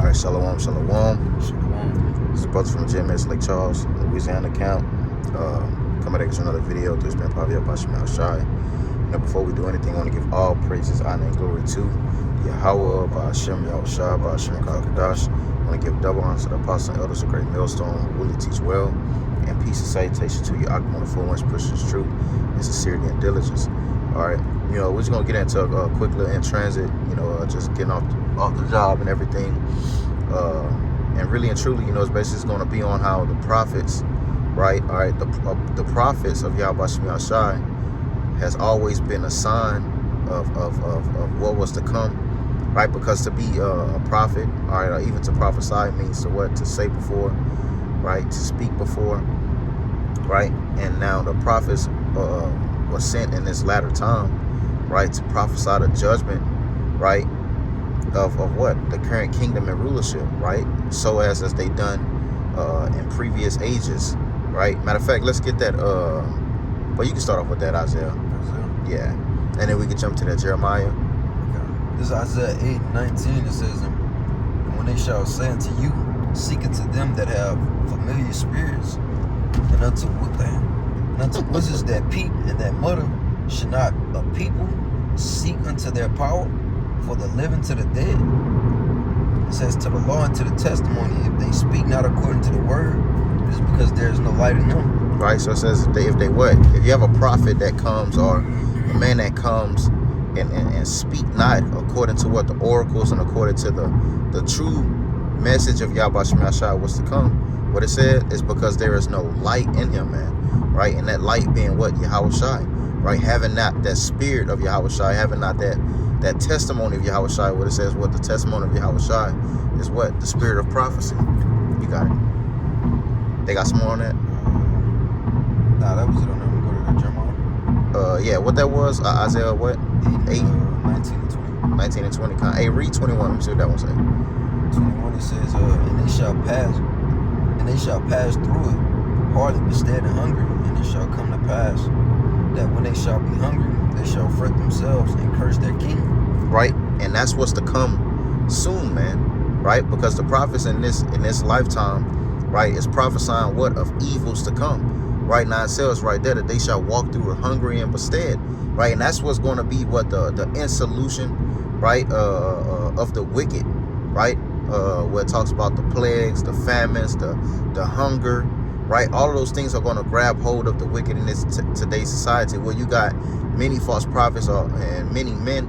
All right, shalom, shalom. Shalom. This is brother from GMS Lake Charles, Louisiana camp. Coming back to another video. This has been Pavia Bashim Al-Shai. Now, before we do anything, I want to give all praises, honor, and glory to Yahweh, Ba'ashem, Yahushua, Ba'ashem, Kadash. I want to give double honor to the apostles and elders of Great Millstone, who really teach well, and peace and salutation to you, Akhman, the full ones, Christians, truth, and sincerity and diligence. All right, we're just gonna get into quickly in transit. Just getting off the job and everything. And really and truly, it's basically going to be on how the prophets, right? All right, the prophets of Yahweh Shemi Shai has always been a sign of what was to come, right? Because to be a prophet, all right, or even to prophesy means to what? To say before, right? To speak before, right? And now the prophets were sent in this latter time, right, to prophesy the judgment, right? Of what? The current kingdom and rulership, right? So as they done in previous ages, right? Matter of fact, let's get that. Well, you can start off with that, Isaiah. Yeah, and then we can jump to that Jeremiah. Okay. This is Isaiah 8:19. It says, "And when they shall say unto you, seek unto them that have familiar spirits, and unto wizards that peep and that mutter, should not a people seek unto their power? For the living to the dead." It says, "To the law and to the testimony, if they speak not according to the word, it is because there is no light in them." Right, so it says if they what? If you have a prophet that comes, or a man that comes and speak not according to what the oracles and according to the true message of Yahweh Shemi Shai was to come, what it said is because there is no light in him, man. Right, and that light being what? Yahweh Shai, right? Having not that spirit of Yahweh Shai, having not that testimony of Yahweh Shai, what it says, what the testimony of Yahweh Shai is what? The spirit of prophecy. You got it. They got some more on that? Nah, that was it on there. We go to the Jeremiah. Yeah, what that was, Isaiah what? 8, 19 and 20. 19 and 20. Hey, read 21. Let me see what that one say. 21, it says, and they shall pass through it, hardly but stead and hungry, and it shall come to pass that when they shall be hungry, they shall fret themselves and curse their king. Right, and that's what's to come soon, man. Right, because the prophets in this lifetime, right, is prophesying what? Of evils to come. Right now it says right there that they shall walk through it hungry and bestead. Right, and that's what's going to be what the end solution, right, of the wicked, right, where it talks about the plagues, the famines, the hunger. Right, all of those things are going to grab hold of the wicked in this today's society, where you got many false prophets and many men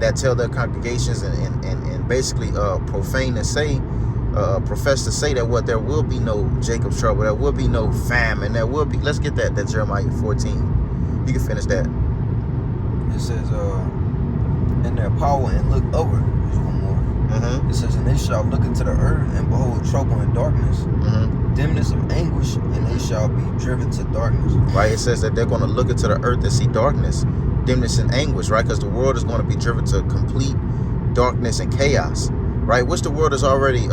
that tell their congregations and basically profane and say, profess to say that what? There will be no Jacob's trouble, there will be no famine, there will be. Let's get that Jeremiah 14. You can finish that. It says, "In their power and look over." There's one more. It says, "And they shall look into the earth and behold trouble and darkness." Dimness of anguish, and they shall be driven to darkness. Right, it says that they're going to look into the earth and see darkness, dimness and anguish, right? Because the world is going to be driven to complete darkness and chaos, right? Which the world is already in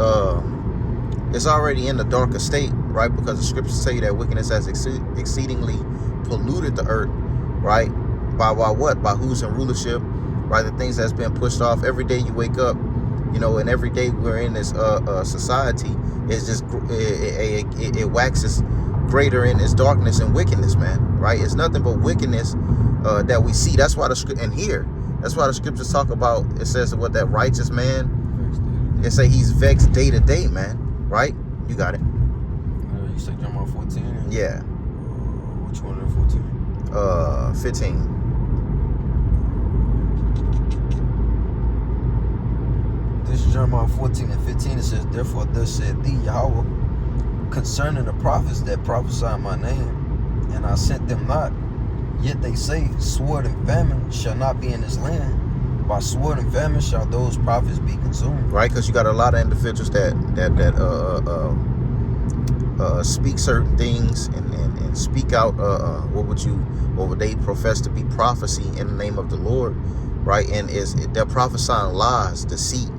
the darker state, right? Because the scriptures say that wickedness has exceedingly polluted the earth, right? By what? By who's in rulership, right? The things that's been pushed off. Every day you wake up, and every day we're in this society, it's just it waxes greater in its darkness and wickedness, man. Right? It's nothing but wickedness that we see. That's why that's why the scriptures talk about. It says what? That righteous man. It say he's vexed day to day, man. Right? You got it. You say Jeremiah 14? Yeah. Which one of the 14? 15. This is Jeremiah 14 and 15. It says, "Therefore thus said thee, Yahweh, concerning the prophets that prophesy in my name, and I sent them not. Yet they say, sword and famine shall not be in this land. By sword and famine shall those prophets be consumed." Right, because you got a lot of individuals that speak certain things and speak out what would they profess to be prophecy in the name of the Lord, right? And they're prophesying lies, deceit,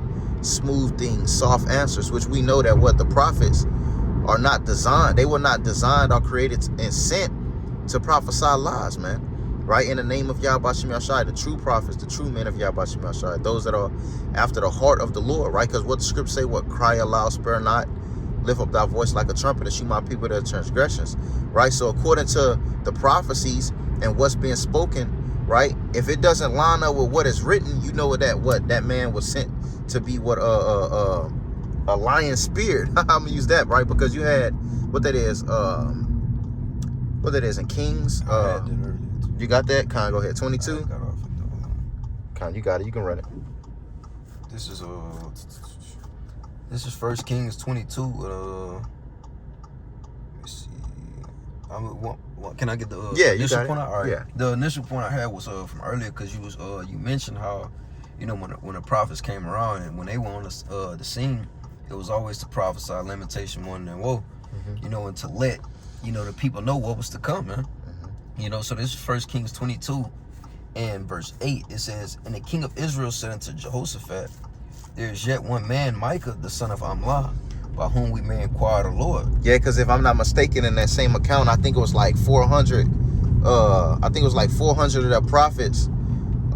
smooth things, soft answers, which we know that what the prophets are not designed. They were not designed or created and sent to prophesy lies, man. right? In the name of Yahweh Shem Yahshai, the true prophets, the true men of Yahweh Shem Yahshai, those that are after the heart of the Lord, right? Because what the scriptures say, what? Cry aloud, spare not, lift up thy voice like a trumpet, and shew my people their transgressions, right? So according to the prophecies and what's being spoken, right? If it doesn't line up with what is written, you know that man was sent to be a lion spirit. I'm gonna use that, right? Because you had what that is in Kings. I had that earlier too. You got that? Kind of go ahead. 22. I got off of Kind, you got it. You can run it. This is 1 Kings 22. Let me see. Can I get the Yeah, you initial got it. point? All right. Yeah. The initial point I had was from earlier because you mentioned how, you know, when the prophets came around and when they were on the scene, it was always to prophesy lamentation, mourning, and woe, you know, and to let, you know, the people know what was to come, man. You know, so this is 1 Kings 22 and verse 8. It says, and the king of Israel said unto Jehoshaphat, there is yet one man, Micah, the son of Amlah, by whom we may inquire the Lord. Yeah, because if I'm not mistaken, in that same account, I think it was like 400. I think it was like 400 of the prophets.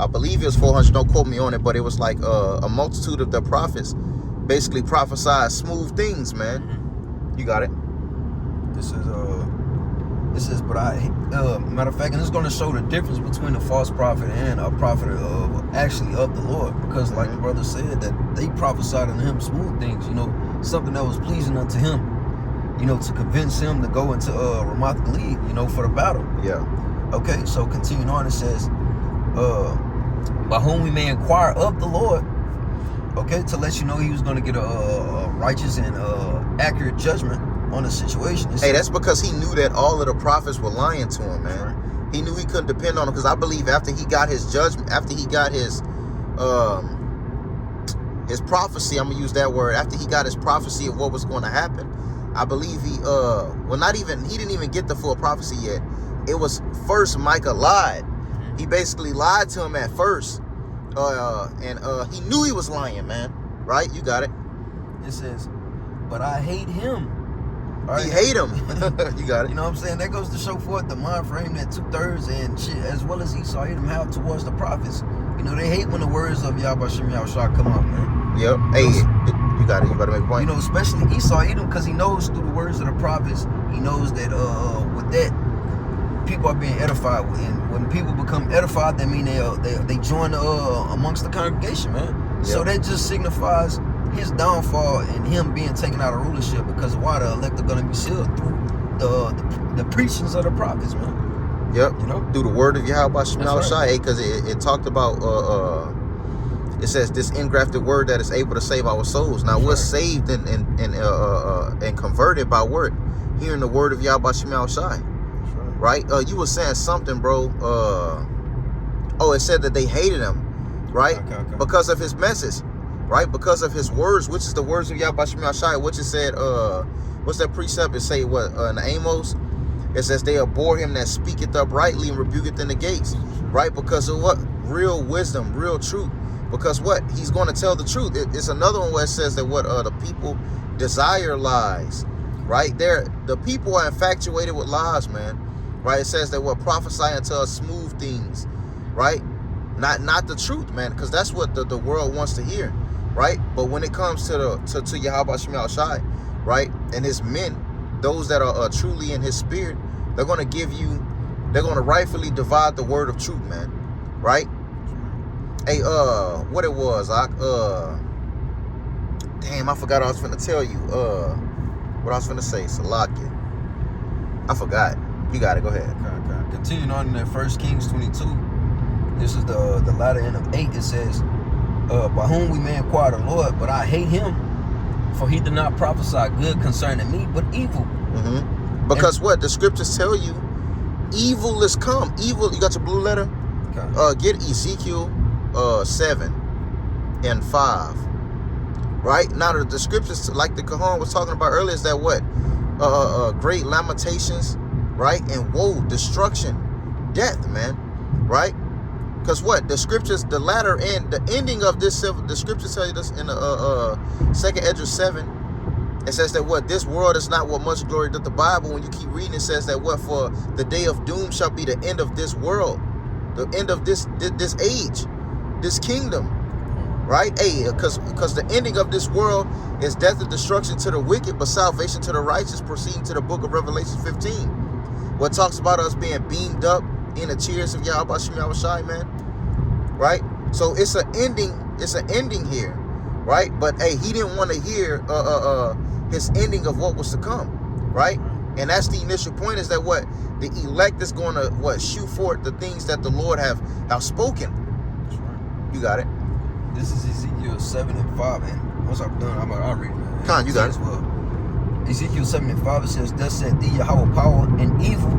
I believe it was 400. Don't quote me on it, but it was like a multitude of the prophets basically prophesied smooth things, man. You got it. This is, but matter of fact, and it's going to show the difference between a false prophet and a prophet actually of the Lord, because like the brother said, that they prophesied unto him smooth things, you know, something that was pleasing unto him, you know, to convince him to go into Ramoth Gilead, you know, for the battle. Yeah. Okay, so continuing on, it says, by whom we may inquire of the Lord, okay, to let you know he was going to get a righteous and accurate judgment on the situation. Hey, that's because he knew that all of the prophets were lying to him, man. Right. He knew he couldn't depend on them, because I believe after he got his judgment, after he got his prophecy, I'm gonna use that word, after he got his prophecy of what was going to happen, I believe he didn't even get the full prophecy yet. It was first Micah lied. He basically lied to him at first, and he knew he was lying, man. Right? You got it. It says, but I hate him. Right. He hate him. You got it. You know what I'm saying? That goes to show forth the mind frame that 2/3 and shit, as well as Esau Edom have towards the prophets. You know, they hate when the words of Yahweh Shem Yahshua come out, man. Yep. Hey, you got it. You better make a point. You know, especially Esau Edom, because he knows through the words of the prophets, he knows that with that, people are being edified. And when people become edified, that mean they join amongst the congregation, man. Yep. So that just signifies his downfall and him being taken out of rulership, because why? The elect are going to be sealed through the preachings of the prophets, man. Yep. You know, through the word of Yahweh Shem Yahshai, because it talked about it says this engrafted word that is able to save our souls. Now we're saved and converted by word, hearing the word of Yahweh Shem Yahshai. Right? You were saying something, bro. It said that they hated him, right? Okay. Because of his message. Right, because of his words, which is the words of Yahweh Shem Yahshai, which it said, what's that precept? It say what in Amos? It says they abhor him that speaketh uprightly and rebuketh in the gates. Right, because of what? Real wisdom, real truth. Because what? He's going to tell the truth. It's another one where it says that what the people desire lies. Right there, the people are infatuated with lies, man. Right, it says that what prophesy unto us smooth things. Right, not the truth, man, because that's what the world wants to hear. Right, but when it comes to Yahweh Shem Yahshai, right, and his men, those that are truly in his spirit, they're going to rightfully divide the word of truth, man. Right? Hey, what it was, damn, I forgot I was finna tell you. What I was finna say, Salakia. I forgot. You got it. Go ahead. Okay. Continuing on in that 1 Kings 22. This is the latter end of 8. It says, by whom we may inquire the Lord, but I hate him, for he did not prophesy good concerning me, but evil. Because what? The scriptures tell you, evil is come. Evil, you got your blue letter? Okay. Get Ezekiel 7 and 5. Right? Now the scriptures, like the Kahan was talking about earlier, is that what? Great lamentations, right? And woe, destruction, death, man. Right? Because what? The scriptures, the latter end, the ending of this, the scriptures tell you this in the 2nd Esdras 7. It says that what? This world is not what much glory doth the Bible. When you keep reading, it says that what? For the day of doom shall be the end of this world. the end of this age, this kingdom. Right? Hey, because the ending of this world is death and destruction to the wicked, but salvation to the righteous, proceeding to the book of Revelation 15. What talks about us being beamed up in the tears of Yahweh Shem Yahushai, man. Right? So it's an ending here. Right? But hey, he didn't want to hear his ending of what was to come. Right? And that's the initial point, is that what the elect is going to shoot forth the things that the Lord have spoken. That's right. You got it. This is Ezekiel 7 and 5, and once I'm done, I'll read it. Con, you got it. As well. Ezekiel 7 and 5, it says, "Thus said thee Yahweh power and evil,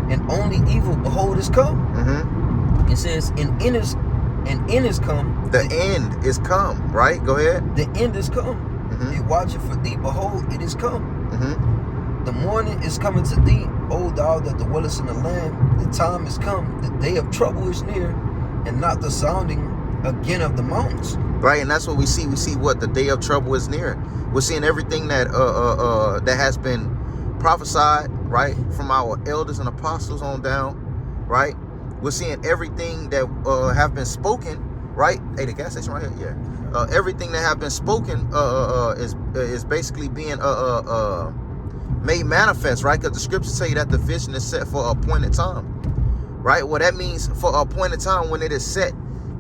and only evil, behold, is come." Mm-hmm. It says, and end is come. The end is come, right? Go ahead. The end is come. Mm-hmm. It watcheth for thee, behold, it is come. Mm-hmm. The morning is coming to thee, O thou that dwellest in the land. The time is come, the day of trouble is near, and not the sounding again of the mountains. Right, and that's what we see. We see what the day of trouble is near. We're seeing everything that that has been prophesied, right, from our elders and apostles on down, right. We're seeing everything that have been spoken, right. Hey, the gas station right here, yeah. Everything that have been spoken is basically being made manifest, right? Because the scriptures tell you that the vision is set for an appointed time, right? Well, that means for an appointed time when it is set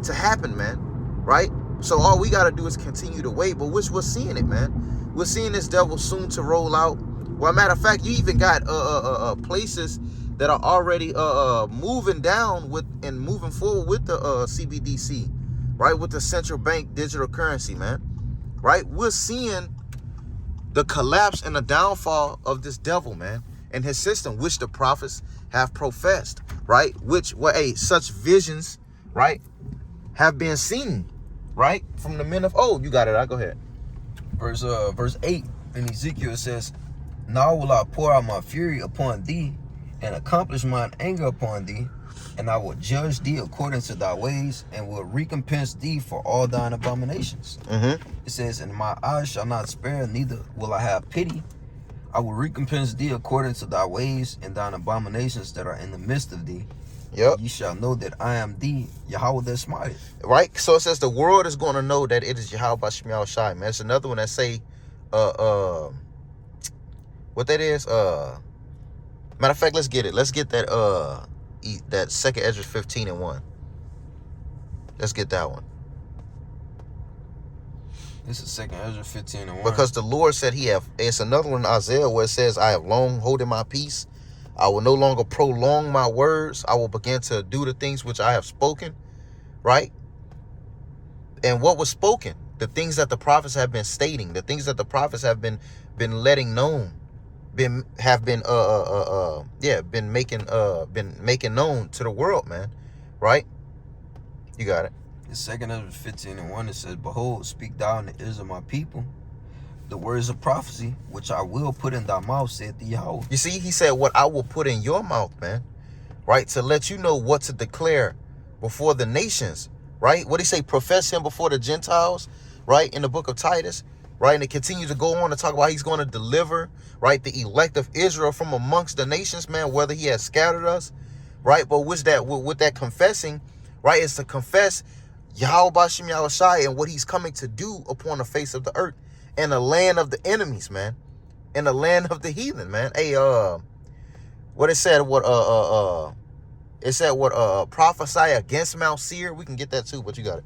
to happen, man, right? So all we got to do is continue to wait, but we're seeing it, man. We're seeing this devil soon to roll out. Well, matter of fact, you even got places that are already moving down with and moving forward with the CBDC, right? With the central bank digital currency, man, right? We're seeing the collapse and the downfall of this devil, man, and his system, which the prophets have professed, right? Which, such visions, right, have been seen, right, from the men of old. You got it. I'll go ahead. Verse 8 in Ezekiel, it says, "Now will I pour out my fury upon thee, and accomplish mine anger upon thee, and I will judge thee according to thy ways, and will recompense thee for all thine abominations." Mm-hmm. It says, "And my eyes shall not spare, neither will I have pity. I will recompense thee according to thy ways and thine abominations that are in the midst of thee. Yep. Ye shall know that I am thee, Yahweh that smiteth." Right. So it says the world is going to know that it is Yahweh Shem Yahushai, man. It's another one that say, what that is. Matter of fact, let's get it. Let's get that that second Ezra 15 and 1. Let's get that one. This is second Ezra 15 and 1. Because the Lord said it's another one in Isaiah where it says, "I have long holding my peace. I will no longer prolong my words. I will begin to do the things which I have spoken." Right? And what was spoken? The things that the prophets have been stating, the things that the prophets have been letting known, been making known to the world, man. Right? You got it. In second Ezra 15 and 1, it says, "Behold, speak thou in the ears of my people the words of prophecy, which I will put in thy mouth, saith the Yahweh." You see, he said, "What I will put in your mouth, man," right? To let you know what to declare before the nations, right? What he say? Profess him before the Gentiles, right? In the book of Titus, right? And it continues to go on to talk about he's going to deliver, right, the elect of Israel from amongst the nations, man, whether he has scattered us, right? But with that confessing, right, is to confess Yahweh Shem Yahushai and what he's coming to do upon the face of the earth and the land of the enemies, man, and the land of the heathen, man. Hey, what it said, prophesy against Mount Seir. We can get that too, but you got it.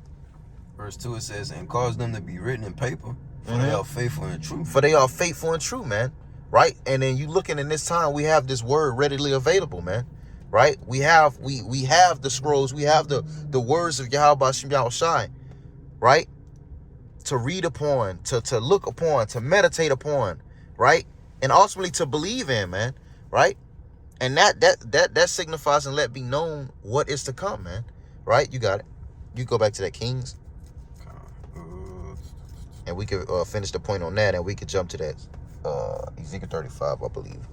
Verse 2, it says, "And cause them to be written in paper, for they are faithful and true." For they are faithful and true, man. Right? And then you looking in this time, we have this word readily available, man. Right? We have the scrolls, we have the words of Yahweh Shem Yahushai, right? To read upon, to look upon, to meditate upon, right? And ultimately to believe in, man, right? And that signifies and let be known what is to come, man. Right? You got it. You go back to that Kings. And we could finish the point on that, and we could jump to that Ezekiel 35, I believe.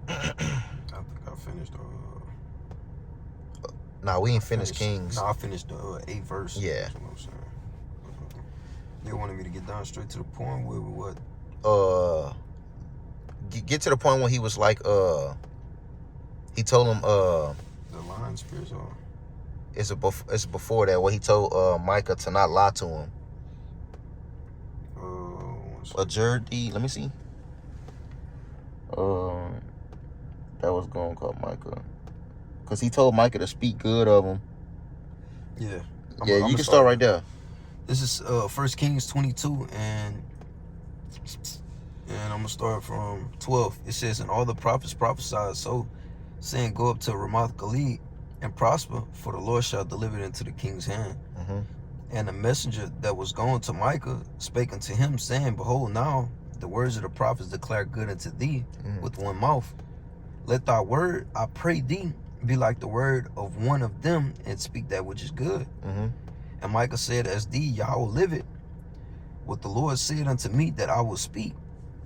I think I finished. Nah, we ain't finished Kings. No, I finished the 8th verse. Yeah. That's what I'm saying. They wanted me to get down straight to the point with what? Get to the point when he was like, he told him, The lion spirits are. it's before that, where he told Micah to not lie to him. A Jerdy, let me see. That was going to call Micah. Because he told Micah to speak good of him. Yeah. Yeah, you can start right there. This is 1 Kings 22, and I'm going to start from 12. It says, and all the prophets prophesied so, saying, go up to Ramoth Gilead and prosper, for the Lord shall deliver it into the king's hand. Mm-hmm. And the messenger that was gone to Micah spake unto him, saying, behold, now the words of the prophets declare good unto thee with one mouth. Let thy word, I pray thee, be like the word of one of them, and speak that which is good. Mm-hmm. And Micah said, as thee, Yahweh liveth, what the Lord said unto me, that I will speak.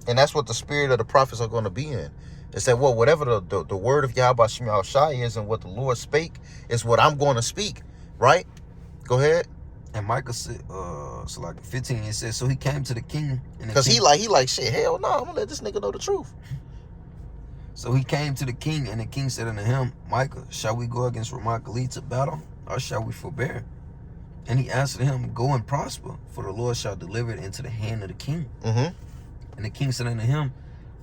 And that's what the spirit of the prophets are going to be in. It's that, well, whatever the word of Yahweh Shem Shai is, and what the Lord spake is what I'm going to speak, right? Go ahead. And Micah said, so like 15, it says, so he came to the king. Because he like, shit, hell no, I'm going to let this nigga know the truth. So he came to the king, and the king said unto him, Micah, shall we go against Ramoth Gilead to battle, or shall we forbear? And he answered him, go and prosper, for the Lord shall deliver it into the hand of the king. Mm-hmm. And the king said unto him,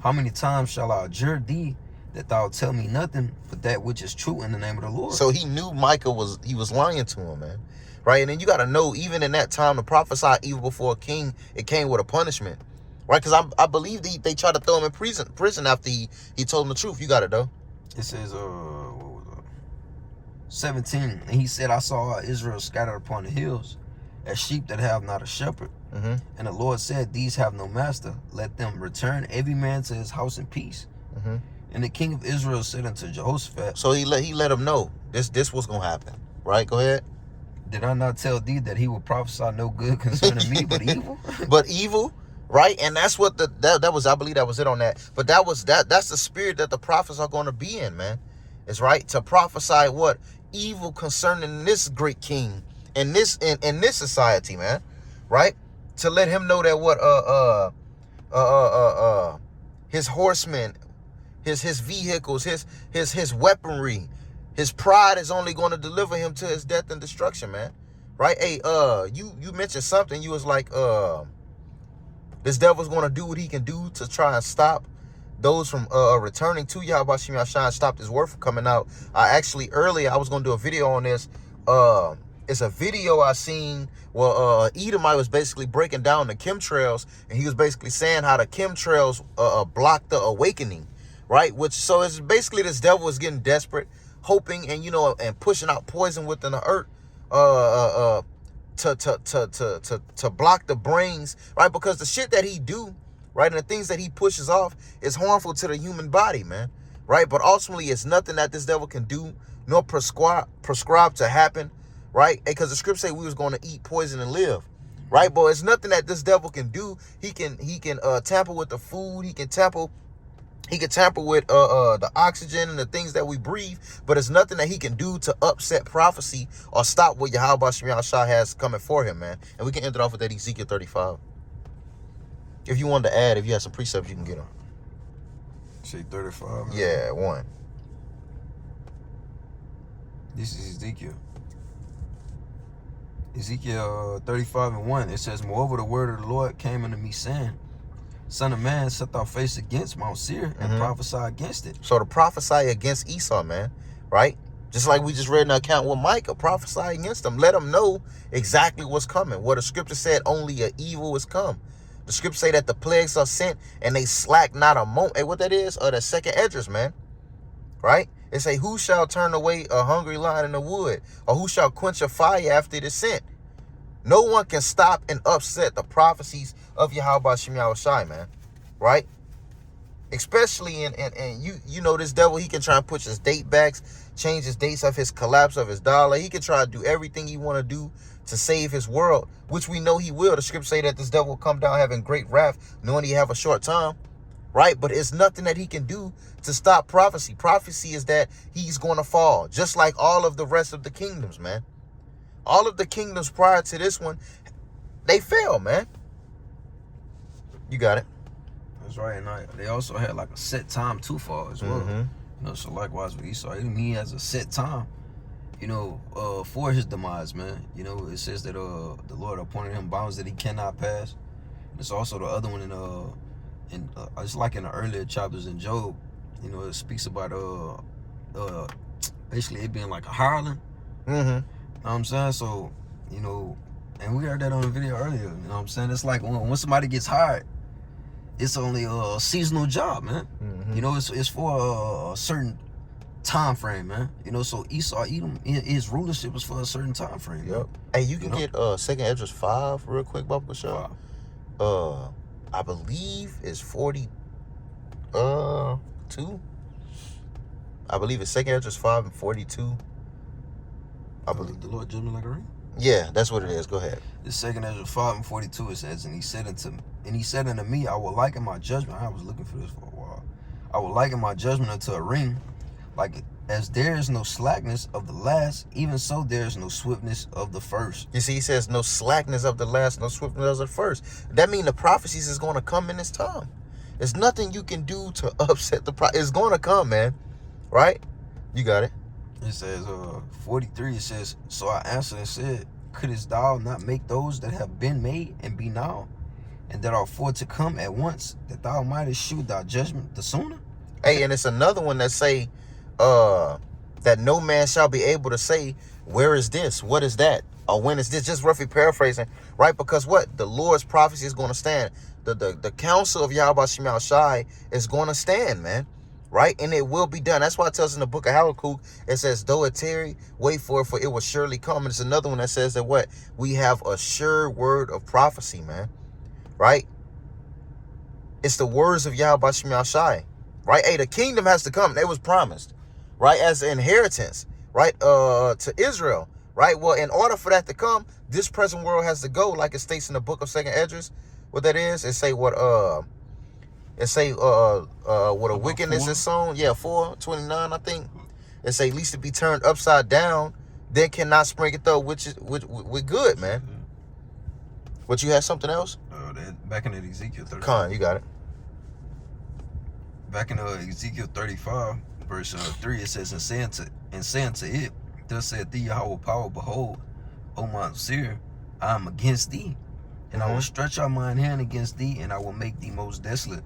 how many times shall I adjure thee, that thou tell me nothing but that which is true in the name of the Lord? So he knew Micah was lying to him, man. Right? And then you got to know, even in that time, to prophesy evil before a king, it came with a punishment. Right? Because I believe they tried to throw him in prison after he told them the truth. You got it, though. It says, what was that? 17. And he said, I saw Israel scattered upon the hills, as sheep that have not a shepherd. Mm-hmm. And the Lord said, these have no master. Let them return every man to his house in peace. Mm-hmm. And the king of Israel said unto Jehoshaphat. So he let him know this was going to happen. Right? Go ahead. Did I not tell thee that he will prophesy no good concerning me, but evil? But evil? Right? And that's what that was, I believe that was it on that. But that's the spirit that the prophets are going to be in, man. It's right to prophesy what? Evil concerning this great king and this in this society, man. Right? To let him know that what his horsemen, his vehicles, his weaponry, his pride is only going to deliver him to his death and destruction, man. Right? Hey, you mentioned something. You was like, this devil's going to do what he can do to try and stop those from returning to Yahweh Shem Yahshai and stop this word from coming out. Earlier I was going to do a video on this. It's a video I seen where Edomite was basically breaking down the chemtrails, and he was basically saying how the chemtrails block the awakening, right? So it's basically this devil is getting desperate, hoping and pushing out poison within the earth to block the brains, right? Because the shit that he do, right, and the things that he pushes off is harmful to the human body, man, right? But ultimately, it's nothing that this devil can do nor prescribe to happen, right? Because the scripture say we was going to eat poison and live, right? But it's nothing that this devil can do. He can tamper with the food. He can tamper with the oxygen and the things that we breathe, but it's nothing that he can do to upset prophecy or stop what Yahweh Shem Yahshai has coming for him, man. And we can end it off with that Ezekiel 35. If you wanted to add, if you had some precepts, you can get them. Say 35. Man. Yeah, one. This is Ezekiel. Ezekiel 35:1. It says, moreover, the word of the Lord came unto me, saying, Son of man, set thy face against Mount Seir and prophesy against it. So to prophesy against Esau, man, right? Just like we just read in the account with Micah, prophesy against them. Let them know exactly what's coming. What the scripture said, only a evil is come. The scripture say that the plagues are sent and they slack not a moment. Hey, what that is? The second Esdras, man. Right? It say, who shall turn away a hungry lion in the wood? Or who shall quench a fire after it is sent? No one can stop and upset the prophecies of Yahweh Shem Yahshai, man. Right? Especially in you know this devil, he can try and push his date backs, change his dates of his collapse of his dollar. He can try to do everything he want to do to save his world, which we know he will. The scripture say that this devil will come down having great wrath, knowing he have a short time. Right? But it's nothing that he can do to stop prophecy. Prophecy is that he's going to fall, just like all of the rest of the kingdoms, man. All of the kingdoms prior to this one, they fell, man. You got it. That's right. And they also had like a set time to fall as well. Mhm. You know, so likewise with Esau, he has a set time, you know, for his demise, man. You know, it says that the Lord appointed him bounds that he cannot pass. It's also the other one in it's like in the earlier chapters in Job. You know, it speaks about basically it being like a hireling. Mhm. You know what I'm saying? So, you know, and we heard that on the video earlier. You know what I'm saying? It's like when somebody gets hired, it's only a seasonal job, man. Mhm. You know, it's for a certain time frame, man. You know, so Esau, Edom, his rulership was for a certain time frame. Yep. Man. Hey, you can know? get 2nd Esdras 5 real quick, Bubba Show. Wow. I believe it's 42. I believe it's 2nd Esdras 5 and 42. I believe The Lord judged me like a ring. Yeah, that's what it is. Go ahead. The 2nd Esdras 5 and 42 it says, and he said unto me, I will liken my judgment. I was looking for this for a while. I will liken my judgment unto a ring, like as there is no slackness of the last, even so there is no swiftness of the first. You see, he says no slackness of the last, no swiftness of the first. That means the prophecies is going to come in this time. There's nothing you can do to upset the it's going to come, man. Right? You got it. It says 43, it says, so I answered and said, couldest thou not make those that have been made and be now, and that are for to come at once, that thou mightest shew thy judgment the sooner? Hey, and it's another one that say that no man shall be able to say, where is this? What is that? Or when is this? Just roughly paraphrasing, right? Because what? The Lord's prophecy is going to stand. The counsel of Yahweh Shemel Shai is going to stand, man. Right? And it will be done. That's why it tells in the book of Habakkuk, it says, though it tarry, wait for it will surely come. And it's another one that says that what? We have a sure word of prophecy, man. Right? It's the words of Yahweh Shemel Shai. Right? Hey, the kingdom has to come. It was promised. Right? As an inheritance. Right? To Israel. Right? Well, in order for that to come, this present world has to go, like it states in the book of 2nd Esdras. What that is? It say what it say what a wickedness is sown. Yeah, 4:29, I think. It say least to be turned upside down, then cannot spring it up, which is with good, man. But you had something else? Back in Ezekiel 35. Con, you got it. Back in Ezekiel 35, verse 3, it says, and say unto it, thus saith thee Yahweh power, behold, O Mount Seir, I am against thee, and I will stretch out mine hand against thee, and I will make thee most desolate.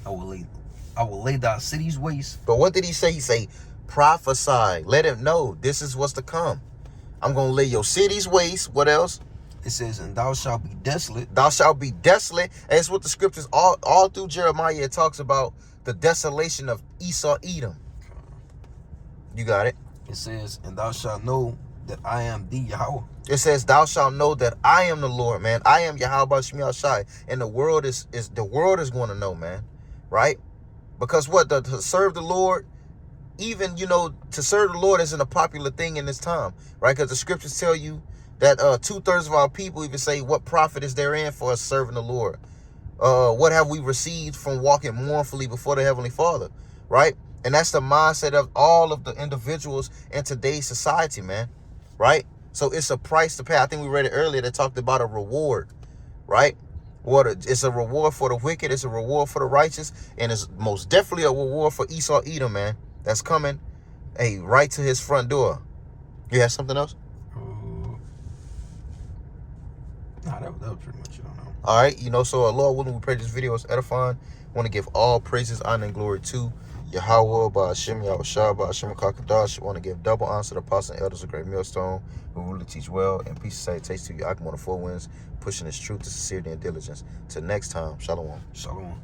I will lay thy cities waste. But what did he say? He say, prophesy. Let him know this is what's to come. I'm going to lay your cities waste. What else? It says, and thou shalt be desolate. Thou shalt be desolate. And it's what the scriptures all through Jeremiah, it talks about the desolation of Esau, Edom. You got it? It says, and thou shalt know that I am the Yahweh. It says, thou shalt know that I am the Lord, man. I am Yahweh Shemel Shai. And the world is going to know, man. Right? Because what? To serve the Lord, even, you know, to serve the Lord isn't a popular thing in this time. Right? Because the scriptures tell you that 2/3 of our people even say, what profit is therein for us serving the Lord? What have we received from walking mournfully before the Heavenly Father? Right? And that's the mindset of all of the individuals in today's society, man. Right? So it's a price to pay. I think we read it earlier that talked about a reward. Right? It's a reward for the wicked. It's a reward for the righteous. And it's most definitely a reward for Esau, Edom, man. That's coming, hey, right to his front door. You have something else? Nah, that was pretty much it. I don't know. All right, you know, so Lord willing, we pray this video is edifying. Want to give all praises, honor, and glory to Yahweh, by Hashem, Yahushua, by Hashem, Kakadash. Want to give double honor to the apostles and elders of Great Millstone, who really teach well, and peace and salutation to you, Akim on the four winds, pushing his truth to sincerity and diligence. Till next time, Shalom. Shalom.